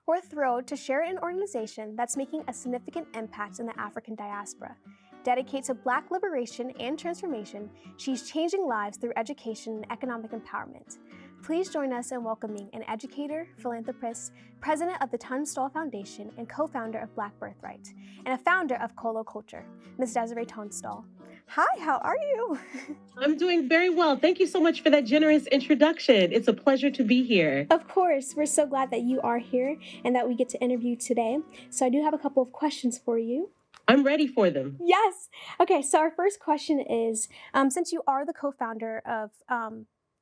We're thrilled to share an organization that's making a significant impact in the African diaspora. Dedicated to Black liberation and transformation, she's changing lives through education and economic empowerment. Please join us in welcoming an educator, philanthropist, president of the Tunstall Foundation, and co-founder of Black Birthright, and a founder of Kolo Culture, Ms. Desirée Tunstall. Hi, how are you? I'm doing very well. Thank you so much for that generous introduction. It's a pleasure to be here. Of course, we're so glad that you are here and that we get to interview today. So I do have a couple of questions for you. I'm ready for them. Yes. Okay, so our first question is, since you are the co-founder of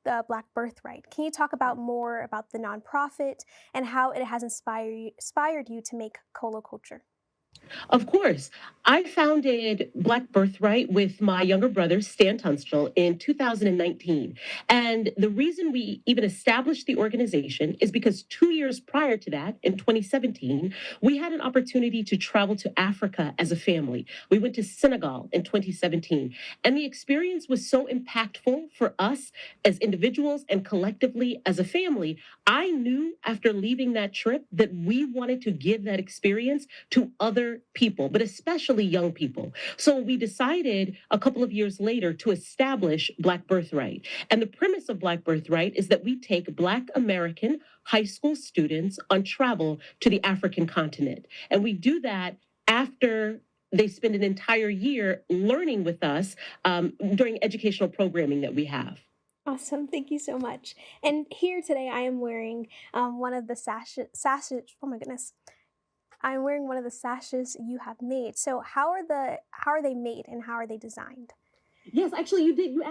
the Black Birthright, can you talk about more about the nonprofit and how it has inspired you to make Kolo Culture? Of course. I founded Black Birthright with my younger brother, Stan Tunstall, in 2019. And the reason we even established the organization is because 2 years prior to that, in 2017, we had an opportunity to travel to Africa as a family. We went to Senegal in 2017. And the experience was so impactful for us as individuals and collectively as a family. I knew after leaving that trip that we wanted to give that experience to other people, but especially young people. So we decided a couple of years later to establish Black Birthright. And the premise of Black Birthright is that we take Black American high school students on travel to the African continent. And we do that after they spend an entire year learning with us during educational programming that we have. Awesome. Thank you so much. And here today I am wearing one of the sashes. Oh my goodness. I'm wearing one of the sashes you have made. So how are they made and how are they designed? Yes, actually, you did. You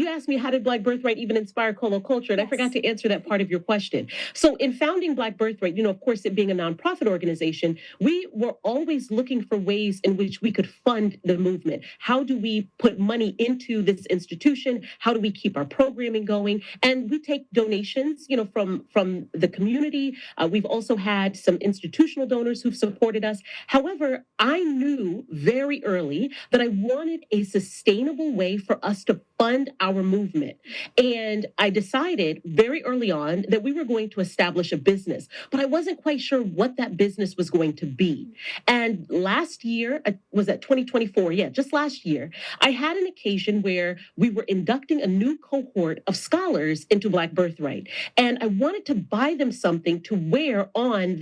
asked me how did Black Birthright even inspire Kolo Culture, and I forgot to answer that part of your question. So, in founding Black Birthright, of course, it being a nonprofit organization, we were always looking for ways in which we could fund the movement. How do we put money into this institution? How do we keep our programming going? And we take donations, from the community. We've also had some institutional donors who've supported us. However, I knew very early that I wanted a sustainable way for us to fund our movement. And I decided very early on that we were going to establish a business, but I wasn't quite sure what that business was going to be. And last year, was that 2024? Yeah, just last year, I had an occasion where we were inducting a new cohort of scholars into Black Birthright. And I wanted to buy them something to wear on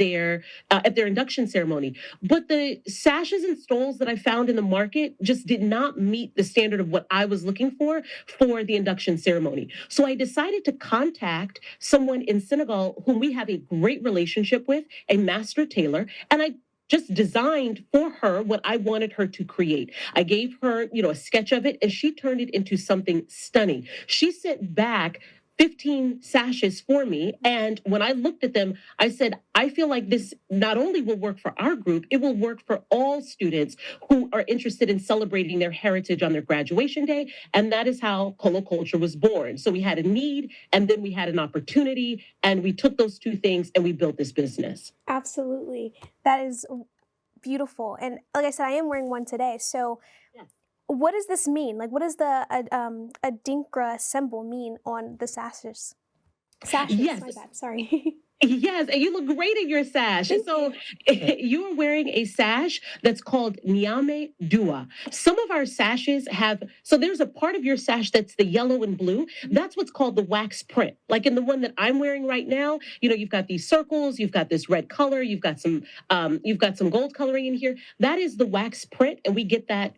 at their induction ceremony. But the sashes and stoles that I found in the market just did not meet the standard of what I was looking for the induction ceremony. So I decided to contact someone in Senegal whom we have a great relationship with, a master tailor, and I just designed for her what I wanted her to create. I gave her, a sketch of it, and she turned it into something stunning. She sent back 15 sashes for me. And when I looked at them, I said, I feel like this not only will work for our group, it will work for all students who are interested in celebrating their heritage on their graduation day. And that is how Kolo Culture was born. So we had a need, and then we had an opportunity, and we took those two things and we built this business. Absolutely. That is beautiful. And like I said, I am wearing one today. So what does this mean? Like, what does the Adinkra symbol mean on the sashes? Sashes, yes. My bad, sorry. Yes, and you look great in your sash. You are wearing a sash that's called Niame Dua. Some of our sashes so there's a part of your sash that's the yellow and blue. That's what's called the wax print. Like in the one that I'm wearing right now, you've got these circles, you've got this red color, you've got some gold coloring in here. That is the wax print, and we get that,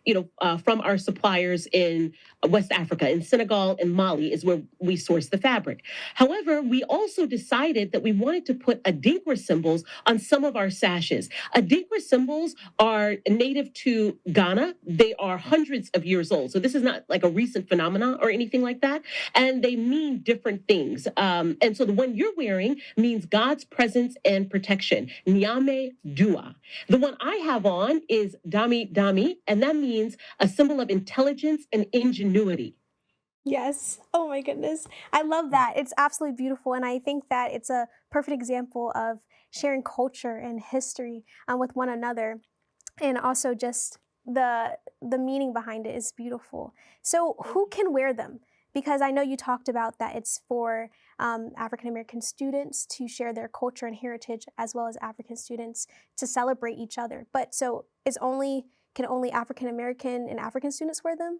from our suppliers in West Africa, in Senegal and Mali is where we source the fabric. However, we also decided that we wanted to put Adinkra symbols on some of our sashes. Adinkra symbols are native to Ghana. They are hundreds of years old. So this is not like a recent phenomenon or anything like that. And they mean different things. And so the one you're wearing means God's presence and protection. Nyame Dua. The one I have on is Dami Dami, and that means a symbol of intelligence and ingenuity. Yes. Oh my goodness. I love that. It's absolutely beautiful. And I think that it's a perfect example of sharing culture and history with one another. And also just the meaning behind it is beautiful. So who can wear them? Because I know you talked about that it's for African American students to share their culture and heritage, as well as African students to celebrate each other. But so can only African American and African students wear them?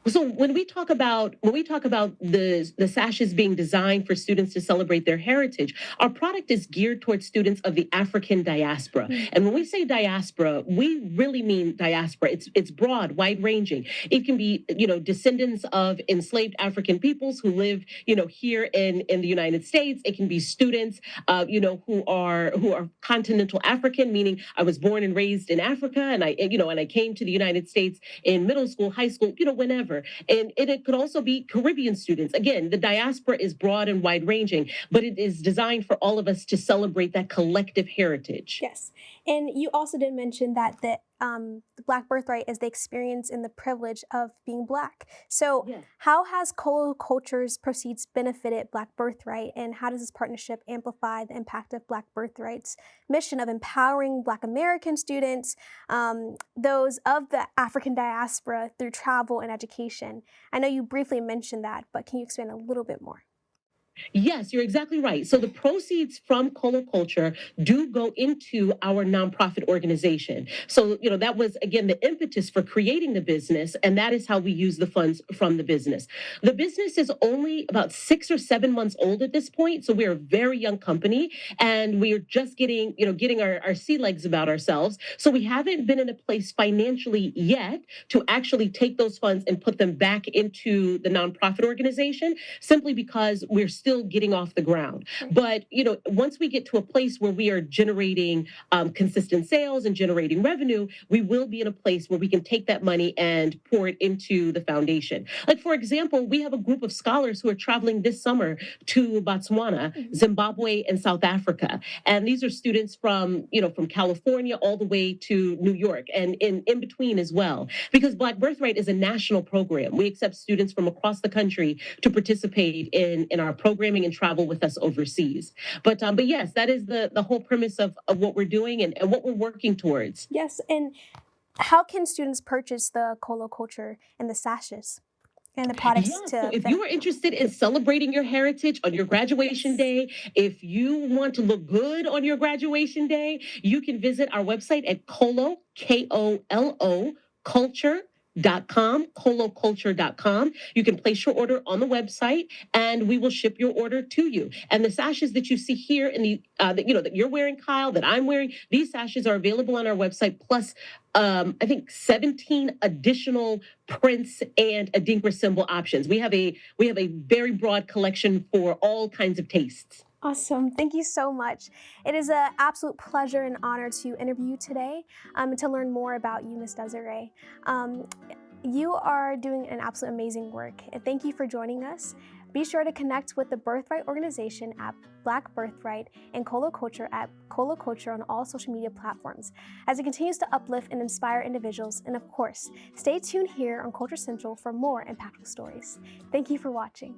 So when we talk about the sashes being designed for students to celebrate their heritage, our product is geared towards students of the African diaspora. Mm. And when we say diaspora, we really mean diaspora. It's broad, wide ranging. It can be, descendants of enslaved African peoples who live, here in the United States. It can be students, who are continental African, meaning I was born and raised in Africa, and I came to the United States in middle school, high school, whenever. And it could also be Caribbean students. Again, the diaspora is broad and wide ranging, but it is designed for all of us to celebrate that collective heritage. Yes. And you also did mention that the Black Birthright is the experience and the privilege of being Black. So Yeah. how has Kolo Culture's proceeds benefited Black Birthright, and how does this partnership amplify the impact of Black Birthright's mission of empowering Black American students, those of the African diaspora, through travel and education? I know you briefly mentioned that, but can you expand a little bit more? Yes, you're exactly right. So the proceeds from Kolo Culture do go into our nonprofit organization. So, that was, again, the impetus for creating the business, and that is how we use the funds from the business. The business is only about 6 or 7 months old at this point, so we're a very young company, and we're just getting our sea legs about ourselves. So we haven't been in a place financially yet to actually take those funds and put them back into the nonprofit organization, simply because we're still getting off the ground. But, once we get to a place where we are generating consistent sales and generating revenue, we will be in a place where we can take that money and pour it into the foundation. Like, for example, we have a group of scholars who are traveling this summer to Botswana, Zimbabwe, and South Africa. And these are students from California all the way to New York, and in between as well. Because Black Birthright is a national program. We accept students from across the country to participate in our programming and travel with us overseas. But yes, that is the whole premise of what we're doing and what we're working towards. Yes. And how can students purchase the Kolo Culture and the sashes and the products Yeah, so to if you are interested in celebrating your heritage on your graduation Yes. day, if you want to look good on your graduation day, you can visit our website at Kolo, Kolo, culture.com, koloculture.com. You can place your order on the website, and we will ship your order to you. And the sashes that you see here in the that you're wearing, Kyle, that I'm wearing, these sashes are available on our website, plus I think 17 additional prints and Adinkra symbol options. We have a very broad collection for all kinds of tastes. Awesome. Thank you so much. It is an absolute pleasure and honor to interview you today, and to learn more about you, Ms. Desiree. You are doing an absolute amazing work, and thank you for joining us. Be sure to connect with the Birthright organization at Black Birthright and Kolo Culture at Kolo Culture on all social media platforms, as it continues to uplift and inspire individuals. And of course, stay tuned here on Culture Central for more impactful stories. Thank you for watching.